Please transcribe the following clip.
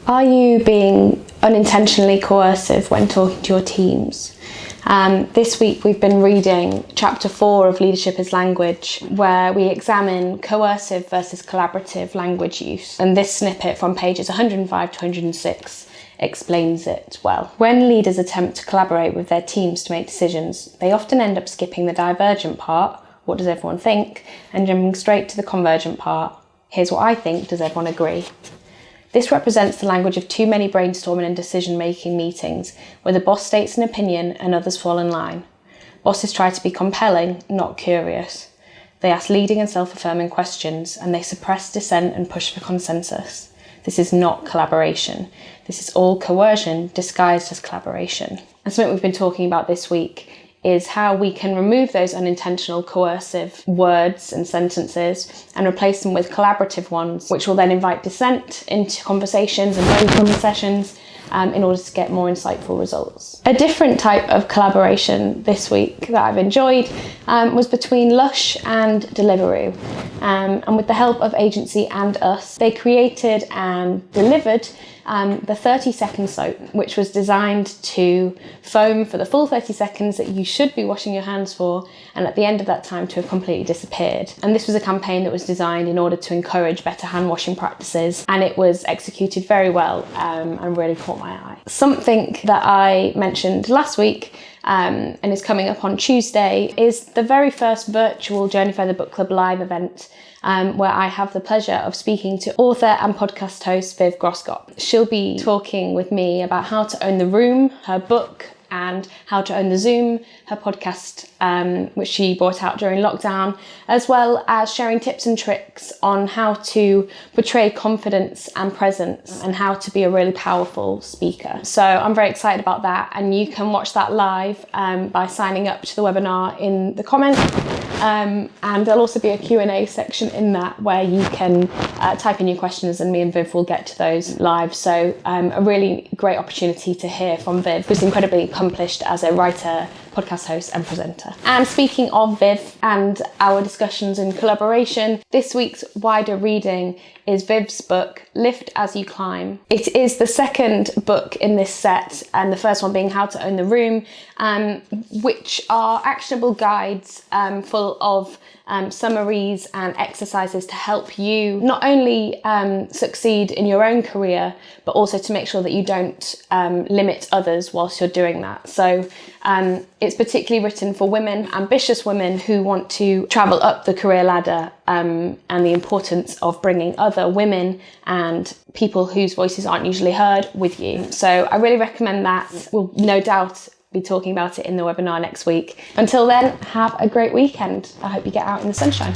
Are you being unintentionally coercive when talking to your teams? This week we've been reading chapter 4 of Leadership as Language, where we examine coercive versus collaborative language use. And this snippet from pages 105 to 106 explains it well. When leaders attempt to collaborate with their teams to make decisions, they often end up skipping the divergent part, what does everyone think, and jumping straight to the convergent part, here's what I think, does everyone agree? This represents the language of too many brainstorming and decision-making meetings where the boss states an opinion and others fall in line. Bosses try to be compelling, not curious. They ask leading and self-affirming questions, and they suppress dissent and push for consensus. This is not collaboration. This is all coercion disguised as collaboration. And something we've been talking about this week is how we can remove those unintentional coercive words and sentences and replace them with collaborative ones, which will then invite dissent into conversations and brainstorming sessions in order to get more insightful results. A different type of collaboration this week that I've enjoyed was between Lush and Deliveroo. And with the help of Agency and Us, they created and delivered the 30-second soap, which was designed to foam for the full 30 seconds that you should be washing your hands for, and at the end of that time to have completely disappeared. And this was a campaign that was designed in order to encourage better hand washing practices, and it was executed very well and really caught my eye. Something that I mentioned last week and is coming up on Tuesday is the very first virtual Journey Further Book Club live event, where I have the pleasure of speaking to author and podcast host Viv Groscott. She'll be talking with me about how to own the room, her book, and how to own the Zoom, her podcast, which she brought out during lockdown, as well as sharing tips and tricks on how to portray confidence and presence and how to be a really powerful speaker. So I'm very excited about that, and you can watch that live by signing up to the webinar in the comments. And there'll also be a Q&A section in that where you can type in your questions, and me and Viv will get to those live. So a really great opportunity to hear from Viv, who's incredibly accomplished as a writer, podcast host and presenter. And speaking of Viv and our discussions in collaboration, this week's wider reading is Viv's book, Lift As You Climb. It is the second book in this set, and the first one being How to Own the Room, which are actionable guides full of summaries and exercises to help you not only succeed in your own career, but also to make sure that you don't limit others whilst you're doing that. So it's particularly written for women, ambitious women who want to travel up the career ladder, and the importance of bringing other women and people whose voices aren't usually heard with you. So I really recommend that. We'll no doubt be talking about it in the webinar next week. Until then, have a great weekend. I hope you get out in the sunshine.